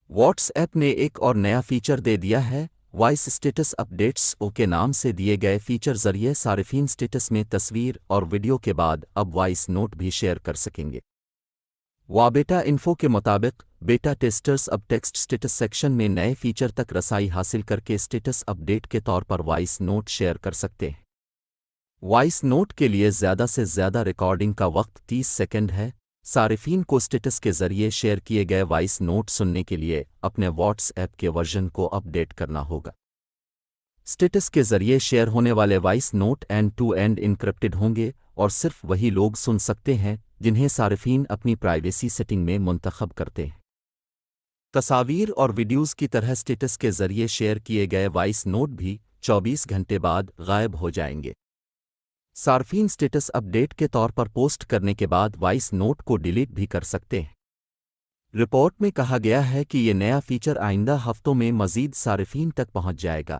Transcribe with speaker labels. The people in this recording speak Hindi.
Speaker 1: व्हाट्सएप ने एक और नया फीचर दे दिया है। वॉइस स्टेटस अपडेट्स ओ के नाम से दिए गए फीचर जरिए सार्फिन स्टेटस में तस्वीर और वीडियो के बाद अब वॉइस नोट भी शेयर कर सकेंगे। बेटा इन्फो के मुताबिक बेटा टेस्टर्स अब टेक्स्ट स्टेटस सेक्शन में नए फीचर तक रसाई हासिल करके स्टेटस अपडेट के तौर पर वॉइस नोट शेयर कर सकते हैं। वॉइस नोट के लिए ज़्यादा से ज़्यादा रिकॉर्डिंग का वक्त 30 सेकंड है। सार्फिन को स्टेटस के ज़रिए शेयर किए गए वॉइस नोट सुनने के लिए अपने व्हाट्सएप के वर्जन को अपडेट करना होगा। स्टेटस के ज़रिए शेयर होने वाले voice note end to end encrypted होंगे और सिर्फ वही लोग सुन सकते हैं जिन्हें सार्फिन अपनी प्राइवेसी सेटिंग में मुंतखब करते हैं। तस्वीर और वीडियोज़ की तरह स्टेटस के ज़रिए शेयर किए गए वॉइस नोट भी 24 घंटे बाद गायब हो जाएंगे। सार्फिन स्टेटस अपडेट के तौर पर पोस्ट करने के बाद वॉइस नोट को डिलीट भी कर सकते हैं। रिपोर्ट में कहा गया है कि ये नया फीचर आइंदा हफ्तों में मज़ीद सार्फिन तक पहुंच जाएगा।